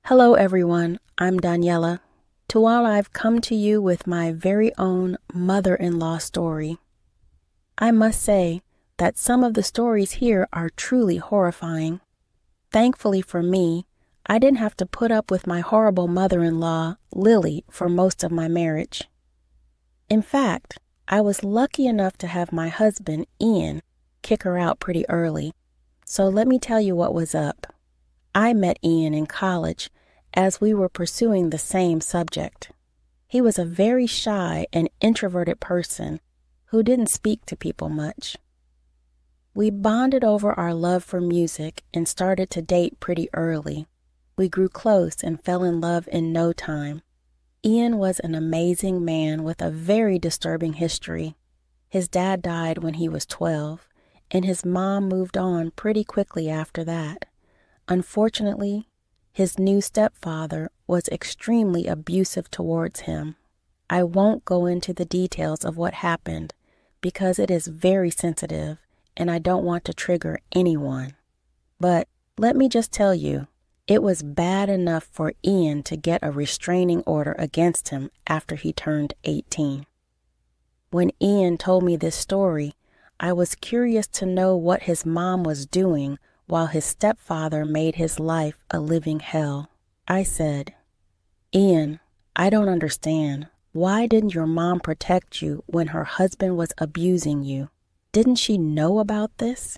Hello, everyone. I'm Daniela. While I've come to you with my very own mother-in-law story. I must say that some of the stories here are truly horrifying. Thankfully for me, I didn't have to put up with my horrible mother-in-law, Lily, for most of my marriage. In fact, I was lucky enough to have my husband, Ian, kick her out pretty early. So let me tell you what was up. I met Ian in college as we were pursuing the same subject. He was a very shy and introverted person who didn't speak to people much. We bonded over our love for music and started to date pretty early. We grew close and fell in love in no time. Ian was an amazing man with a very disturbing history. His dad died when he was 12, and his mom moved on pretty quickly after that. Unfortunately, his new stepfather was extremely abusive towards him. I won't go into the details of what happened because it is very sensitive and I don't want to trigger anyone. But let me just tell you, it was bad enough for Ian to get a restraining order against him after he turned 18. When Ian told me this story, I was curious to know what his mom was doing while his stepfather made his life a living hell. I said, "Ian, I don't understand. Why didn't your mom protect you when her husband was abusing you? Didn't she know about this?"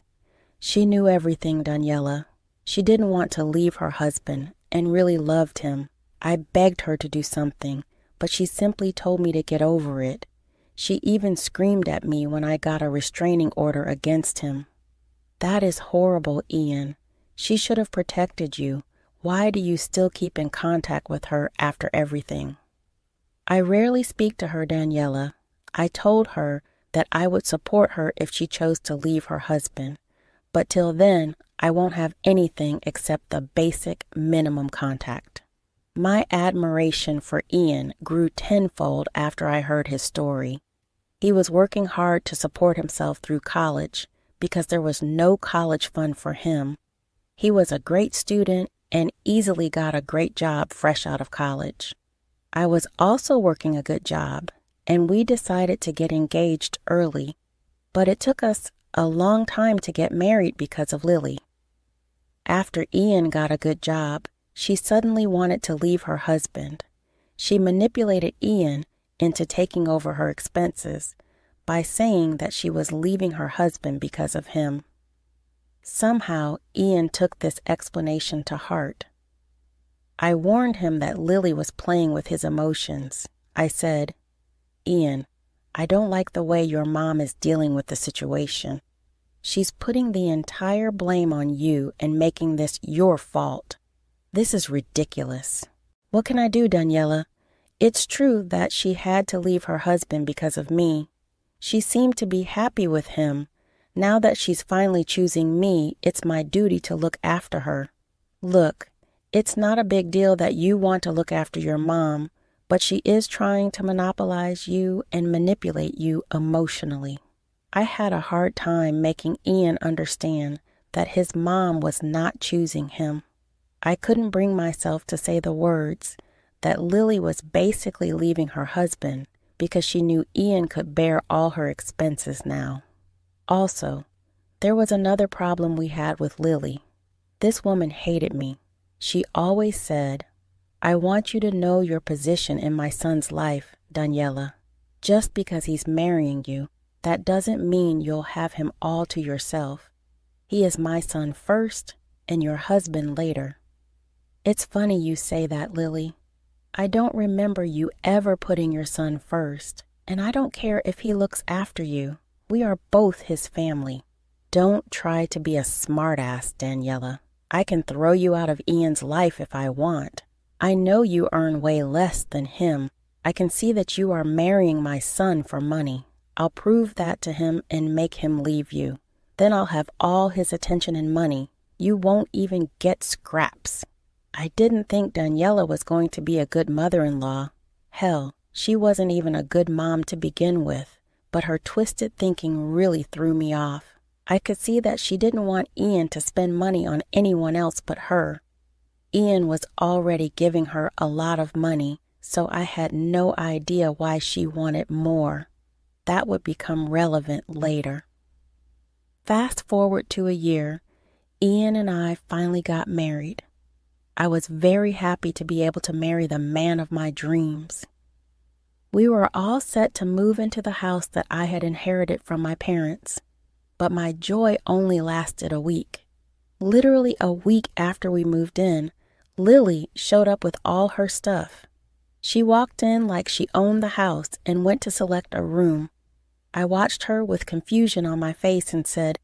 She knew everything, Daniela. She didn't want to leave her husband and really loved him. I begged her to do something, but she simply told me to get over it. She even screamed at me when I got a restraining order against him. That is horrible, Ian. She should have protected you. Why do you still keep in contact with her after everything? I rarely speak to her, Daniela. I told her that I would support her if she chose to leave her husband. But till then, I won't have anything except the basic minimum contact. My admiration for Ian grew tenfold after I heard his story. He was working hard to support himself through college because there was no college fund for him. He was a great student and easily got a great job fresh out of college. I was also working a good job, and we decided to get engaged early, but it took us a long time to get married because of Lily. After Ian got a good job, she suddenly wanted to leave her husband. She manipulated Ian into taking over her expenses by saying that she was leaving her husband because of him. Somehow, Ian took this explanation to heart. I warned him that Lily was playing with his emotions. I said, "Ian, I don't like the way your mom is dealing with the situation. She's putting the entire blame on you and making this your fault. This is ridiculous. What can I do, Daniela? It's true that she had to leave her husband because of me. She seemed to be happy with him. Now that she's finally choosing me, it's my duty to look after her. Look, it's not a big deal that you want to look after your mom, but she is trying to monopolize you and manipulate you emotionally." I had a hard time making Ian understand that his mom was not choosing him. I couldn't bring myself to say the words that Lily was basically leaving her husband because she knew Ian could bear all her expenses now. Also, there was another problem we had with Lily. This woman hated me. She always said, "I want you to know your position in my son's life, Daniela. Just because he's marrying you, that doesn't mean you'll have him all to yourself. He is my son first and your husband later." It's funny you say that, Lily. I don't remember you ever putting your son first, and I don't care if he looks after you. We are both his family. Don't try to be a smartass, Daniela. I can throw you out of Ian's life if I want. I know you earn way less than him. I can see that you are marrying my son for money. I'll prove that to him and make him leave you. Then I'll have all his attention and money. You won't even get scraps. I didn't think Daniela was going to be a good mother-in-law. Hell, she wasn't even a good mom to begin with, but her twisted thinking really threw me off. I could see that she didn't want Ian to spend money on anyone else but her. Ian was already giving her a lot of money, so I had no idea why she wanted more. That would become relevant later. Fast forward to a year, Ian and I finally got married. I was very happy to be able to marry the man of my dreams. We were all set to move into the house that I had inherited from my parents, but my joy only lasted a week. Literally a week after we moved in, Lily showed up with all her stuff. She walked in like she owned the house and went to select a room. I watched her with confusion on my face and said,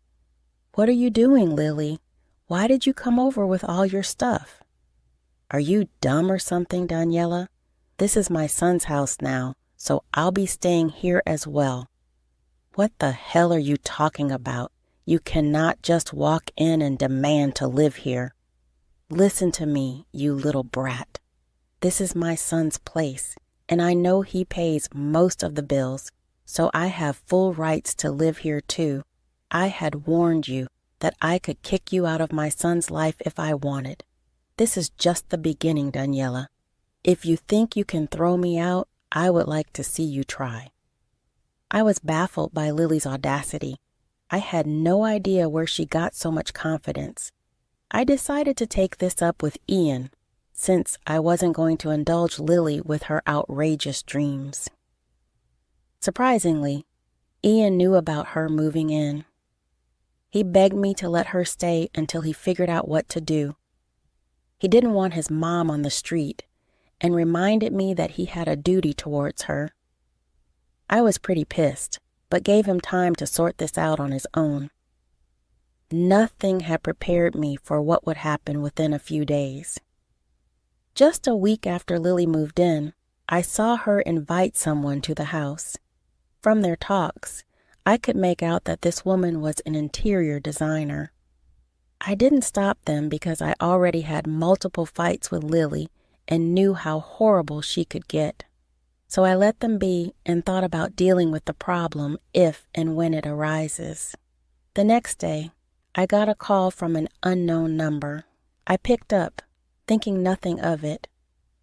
"What are you doing, Lily? Why did you come over with all your stuff?" "Are you dumb or something, Daniela? This is my son's house now, so I'll be staying here as well." "What the hell are you talking about? You cannot just walk in and demand to live here." "Listen to me, you little brat. This is my son's place, and I know he pays most of the bills, so I have full rights to live here too. I had warned you that I could kick you out of my son's life if I wanted. This is just the beginning, Daniela. If you think you can throw me out, I would like to see you try." I was baffled by Lily's audacity. I had no idea where she got so much confidence. I decided to take this up with Ian, since I wasn't going to indulge Lily with her outrageous dreams. Surprisingly, Ian knew about her moving in. He begged me to let her stay until he figured out what to do. He didn't want his mom on the street, and reminded me that he had a duty towards her. I was pretty pissed, but gave him time to sort this out on his own. Nothing had prepared me for what would happen within a few days. Just a week after Lily moved in, I saw her invite someone to the house. From their talks, I could make out that this woman was an interior designer. I didn't stop them because I already had multiple fights with Lily and knew how horrible she could get. So I let them be and thought about dealing with the problem if and when it arises. The next day, I got a call from an unknown number. I picked up, thinking nothing of it.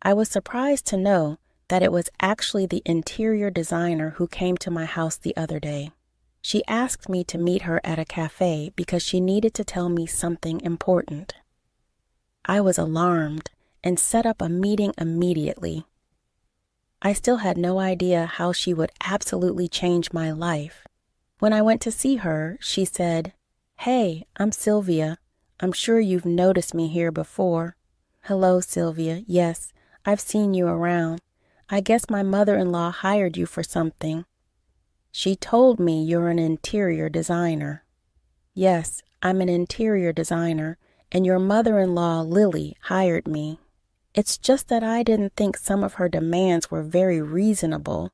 I was surprised to know that it was actually the interior designer who came to my house the other day. She asked me to meet her at a cafe because she needed to tell me something important. I was alarmed and set up a meeting immediately. I still had no idea how she would absolutely change my life. When I went to see her, she said, "Hey, I'm Sylvia. I'm sure you've noticed me here before." "Hello, Sylvia. Yes, I've seen you around. I guess my mother-in-law hired you for something." "She told me you're an interior designer." "Yes, I'm an interior designer, and your mother-in-law, Lily, hired me. It's just that I didn't think some of her demands were very reasonable,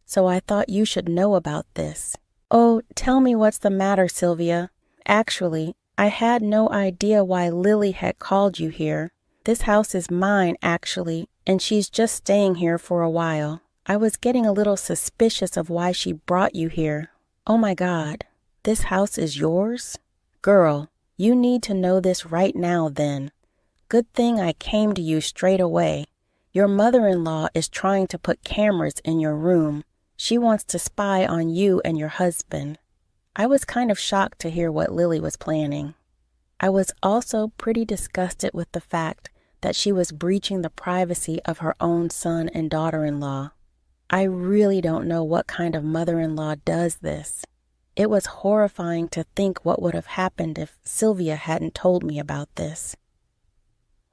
so I thought you should know about this." "Oh, tell me what's the matter, Sylvia. Actually, I had no idea why Lily had called you here. This house is mine, actually, and she's just staying here for a while. I was getting a little suspicious of why she brought you here. Oh my God, this house is yours? Girl, you need to know this right now then. Good thing I came to you straight away. Your mother-in-law is trying to put cameras in your room. She wants to spy on you and your husband." I was kind of shocked to hear what Lily was planning. I was also pretty disgusted with the fact that she was breaching the privacy of her own son and daughter-in-law. I really don't know what kind of mother-in-law does this. It was horrifying to think what would have happened if Sylvia hadn't told me about this.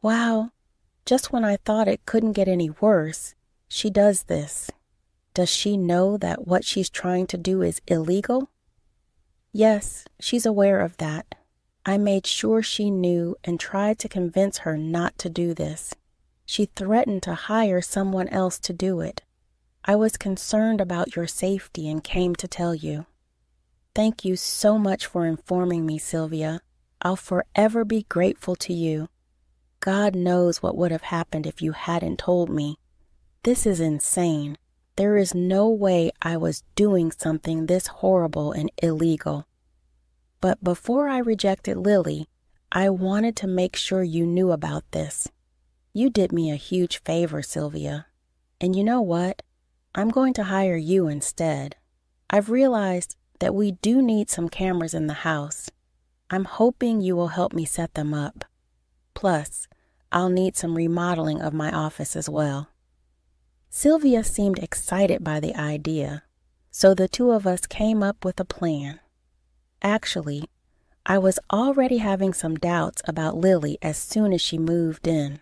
Wow, just when I thought it couldn't get any worse, she does this. Does she know that what she's trying to do is illegal? Yes, she's aware of that. I made sure she knew and tried to convince her not to do this. She threatened to hire someone else to do it. I was concerned about your safety and came to tell you. Thank you so much for informing me, Sylvia. I'll forever be grateful to you. God knows what would have happened if you hadn't told me. This is insane. There is no way I was doing something this horrible and illegal. But before I rejected Lily, I wanted to make sure you knew about this. You did me a huge favor, Sylvia. And you know what? I'm going to hire you instead. I've realized that we do need some cameras in the house. I'm hoping you will help me set them up. Plus, I'll need some remodeling of my office as well. Sylvia seemed excited by the idea, so the two of us came up with a plan. Actually, I was already having some doubts about Lily as soon as she moved in.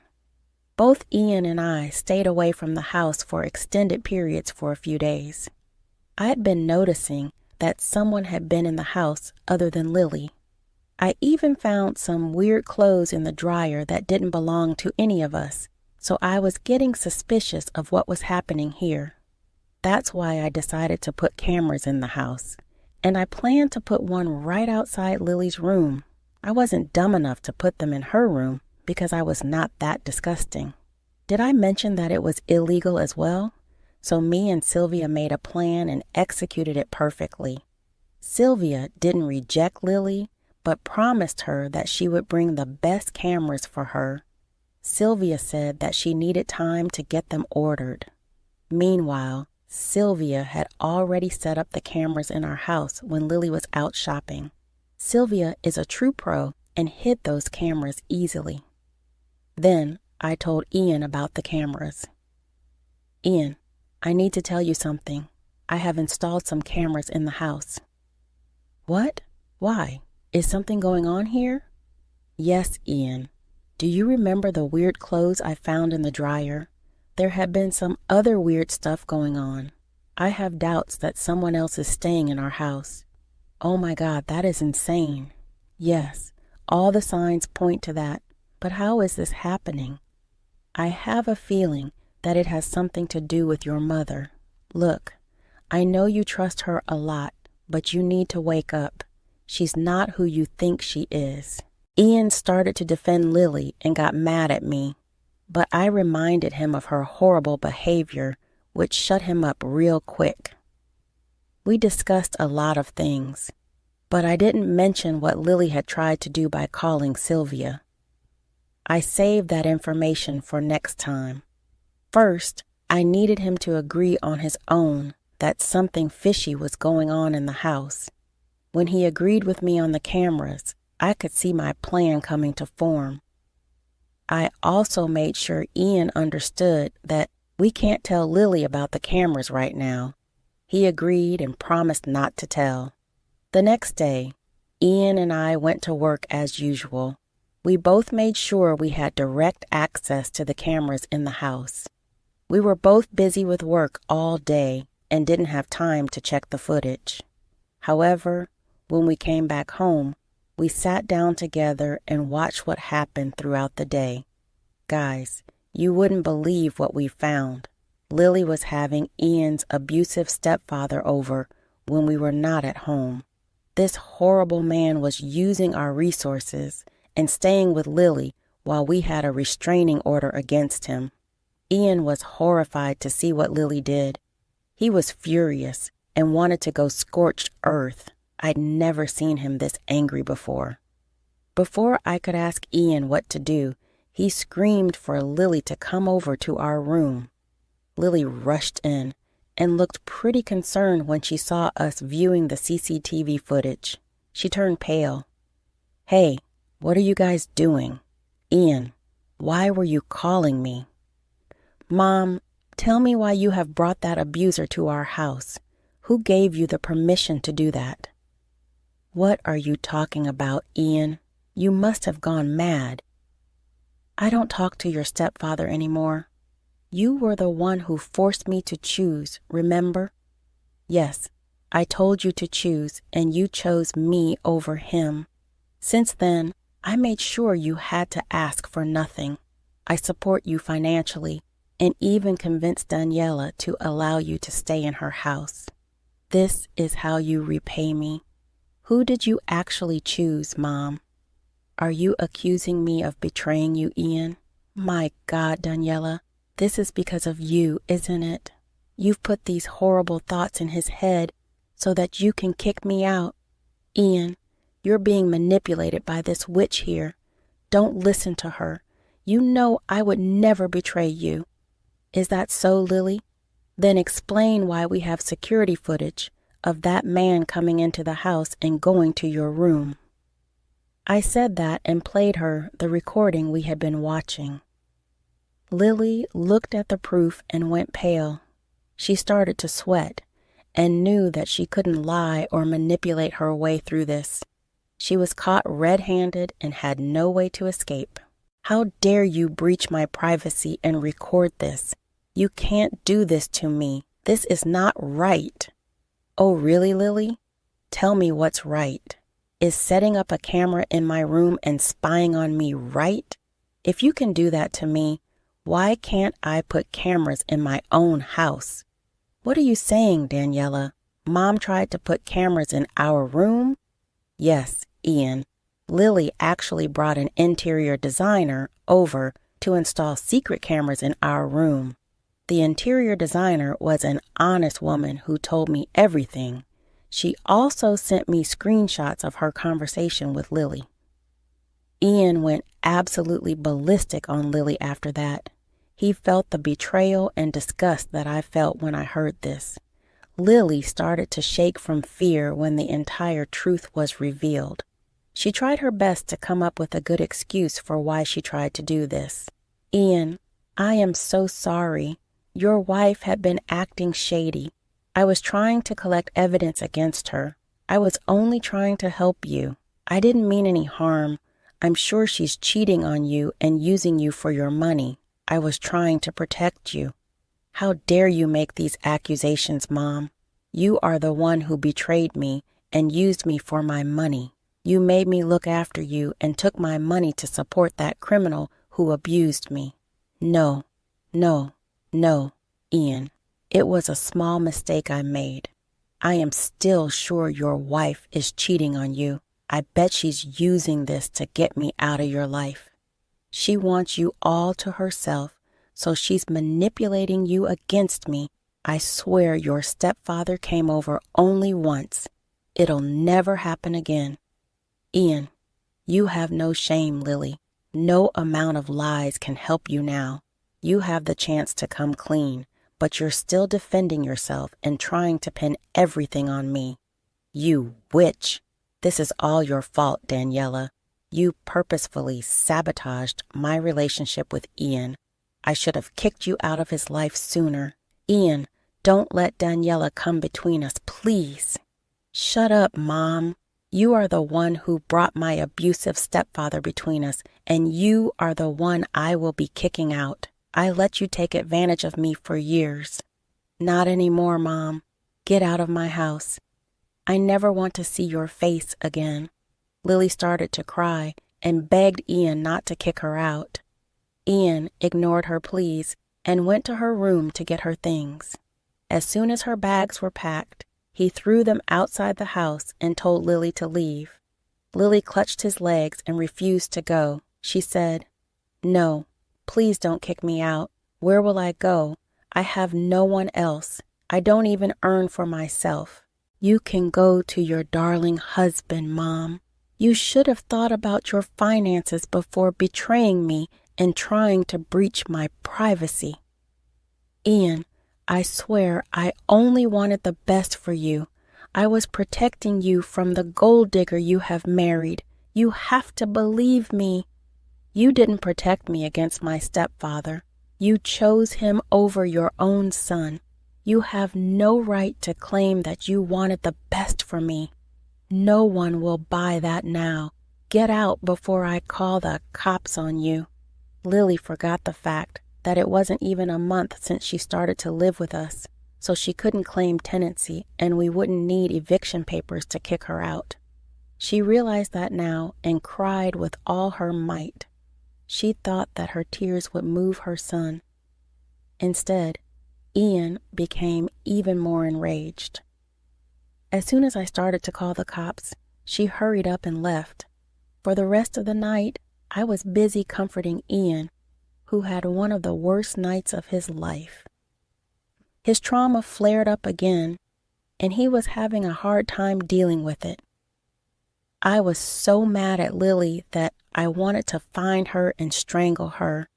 Both Ian and I stayed away from the house for extended periods for a few days. I had been noticing that someone had been in the house other than Lily. I even found some weird clothes in the dryer that didn't belong to any of us, so I was getting suspicious of what was happening here. That's why I decided to put cameras in the house, and I planned to put one right outside Lily's room. I wasn't dumb enough to put them in her room because I was not that disgusting. Did I mention that it was illegal as well? So me and Sylvia made a plan and executed it perfectly. Sylvia didn't reject Lily, but promised her that she would bring the best cameras for her. Sylvia said that she needed time to get them ordered. Meanwhile, Sylvia had already set up the cameras in our house when Lily was out shopping. Sylvia is a true pro and hid those cameras easily. Then I told Ian about the cameras. Ian, I need to tell you something. I have installed some cameras in the house. What? Why? Is something going on here? Yes, Ian. Do you remember the weird clothes I found in the dryer? There had been some other weird stuff going on. I have doubts that someone else is staying in our house. Oh my God, that is insane. Yes, all the signs point to that. But how is this happening? I have a feeling that it has something to do with your mother. Look, I know you trust her a lot, but you need to wake up. She's not who you think she is. Ian started to defend Lily and got mad at me, but I reminded him of her horrible behavior, which shut him up real quick. We discussed a lot of things, but I didn't mention what Lily had tried to do by calling Sylvia. I saved that information for next time. First, I needed him to agree on his own that something fishy was going on in the house. When he agreed with me on the cameras, I could see my plan coming to form. I also made sure Ian understood that we can't tell Lily about the cameras right now. He agreed and promised not to tell. The next day, Ian and I went to work as usual. We both made sure we had direct access to the cameras in the house. We were both busy with work all day and didn't have time to check the footage. However, when we came back home, we sat down together and watched what happened throughout the day. Guys, you wouldn't believe what we found. Lily was having Ian's abusive stepfather over when we were not at home. This horrible man was using our resources and staying with Lily while we had a restraining order against him. Ian was horrified to see what Lily did. He was furious and wanted to go scorched earth. I'd never seen him this angry before. Before I could ask Ian what to do, he screamed for Lily to come over to our room. Lily rushed in and looked pretty concerned when she saw us viewing the CCTV footage. She turned pale. Hey, what are you guys doing? Ian, why were you calling me? Mom, tell me why you have brought that abuser to our house. Who gave you the permission to do that? What are you talking about, Ian? You must have gone mad. I don't talk to your stepfather anymore. You were the one who forced me to choose, remember? Yes, I told you to choose, and you chose me over him. Since then, I made sure you had to ask for nothing. I support you financially, and even convinced Daniela to allow you to stay in her house. This is how you repay me. Who did you actually choose, Mom? Are you accusing me of betraying you, Ian? My God, Daniela, this is because of you, isn't it? You've put these horrible thoughts in his head so that you can kick me out. Ian, you're being manipulated by this witch here. Don't listen to her. You know I would never betray you. Is that so, Lily? Then explain why we have security footage of that man coming into the house and going to your room." I said that and played her the recording we had been watching. Lily looked at the proof and went pale. She started to sweat and knew that she couldn't lie or manipulate her way through this. She was caught red-handed and had no way to escape. "How dare you breach my privacy and record this? You can't do this to me. This is not right." "Oh, really, Lily? Tell me what's right. Is setting up a camera in my room and spying on me right? If you can do that to me, why can't I put cameras in my own house?" "What are you saying, Daniela? Mom tried to put cameras in our room?" "Yes, Ian. Lily actually brought an interior designer over to install secret cameras in our room. The interior designer was an honest woman who told me everything. She also sent me screenshots of her conversation with Lily." Ian went absolutely ballistic on Lily after that. He felt the betrayal and disgust that I felt when I heard this. Lily started to shake from fear when the entire truth was revealed. She tried her best to come up with a good excuse for why she tried to do this. "Ian, I am so sorry. Your wife had been acting shady. I was trying to collect evidence against her. I was only trying to help you. I didn't mean any harm. I'm sure she's cheating on you and using you for your money. I was trying to protect you." "How dare you make these accusations, Mom? You are the one who betrayed me and used me for my money. You made me look after you and took my money to support that criminal who abused me." No, Ian. It was a small mistake I made. I am still sure your wife is cheating on you. I bet she's using this to get me out of your life. She wants you all to herself, so she's manipulating you against me. I swear your stepfather came over only once. It'll never happen again. Ian, you have no shame, Lily. No amount of lies can help you now. You have the chance to come clean, but you're still defending yourself and trying to pin everything on me. You witch! This is all your fault, Daniela. You purposefully sabotaged my relationship with Ian. I should have kicked you out of his life sooner. Ian, don't let Daniela come between us, please. Shut up, Mom. You are the one who brought my abusive stepfather between us, and you are the one I will be kicking out. I let you take advantage of me for years. Not anymore, Mom. Get out of my house. I never want to see your face again. Lily started to cry and begged Ian not to kick her out. Ian ignored her pleas and went to her room to get her things. As soon as her bags were packed, he threw them outside the house and told Lily to leave. Lily clutched his legs and refused to go. She said, "No, please don't kick me out. Where will I go? I have no one else. I don't even earn for myself." "You can go to your darling husband, Mom. You should have thought about your finances before betraying me and trying to breach my privacy." "Ian, I swear I only wanted the best for you. I was protecting you from the gold digger you have married. You have to believe me. You didn't protect me against my stepfather. You chose him over your own son. You have no right to claim that you wanted the best for me. No one will buy that now. Get out before I call the cops on you." Lily forgot the fact that it wasn't even a month since she started to live with us, so she couldn't claim tenancy and we wouldn't need eviction papers to kick her out. She realized that now and cried with all her might. She thought that her tears would move her son. Instead, Ian became even more enraged. As soon as I started to call the cops, she hurried up and left. For the rest of the night, I was busy comforting Ian, who had one of the worst nights of his life. His trauma flared up again, and he was having a hard time dealing with it. I was so mad at Lily that I wanted to find her and strangle her.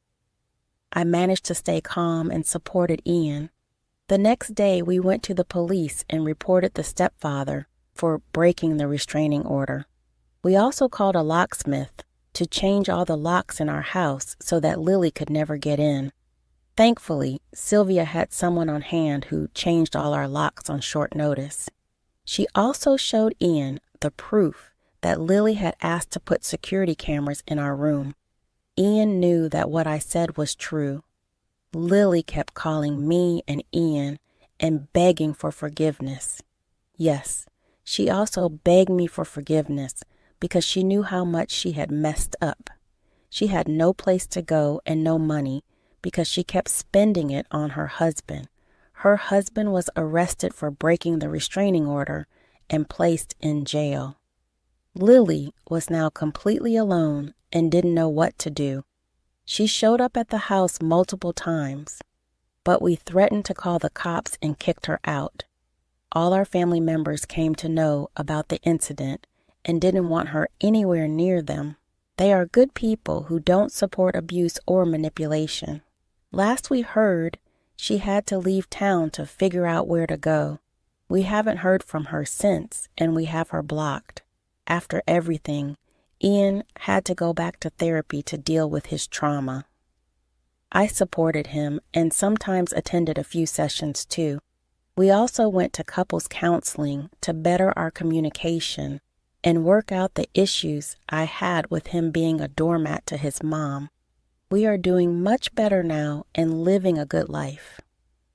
I managed to stay calm and supported Ian. The next day, we went to the police and reported the stepfather for breaking the restraining order. We also called a locksmith to change all the locks in our house so that Lily could never get in. Thankfully, Sylvia had someone on hand who changed all our locks on short notice. She also showed Ian the proof that Lily had asked to put security cameras in our room. Ian knew that what I said was true. Lily kept calling me and Ian and begging for forgiveness. Yes, she also begged me for forgiveness because she knew how much she had messed up. She had no place to go and no money because she kept spending it on her husband. Her husband was arrested for breaking the restraining order and placed in jail. Lily was now completely alone and didn't know what to do. She showed up at the house multiple times, but we threatened to call the cops and kicked her out. All our family members came to know about the incident and didn't want her anywhere near them. They are good people who don't support abuse or manipulation. Last we heard, she had to leave town to figure out where to go. We haven't heard from her since, and we have her blocked. After everything, Ian had to go back to therapy to deal with his trauma. I supported him and sometimes attended a few sessions too. We also went to couples counseling to better our communication and work out the issues I had with him being a doormat to his mom. We are doing much better now and living a good life.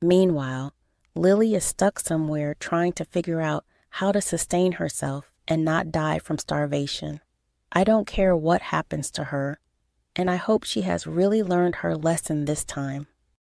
Meanwhile, Lily is stuck somewhere trying to figure out how to sustain herself and not die from starvation. I don't care what happens to her, and I hope she has really learned her lesson this time.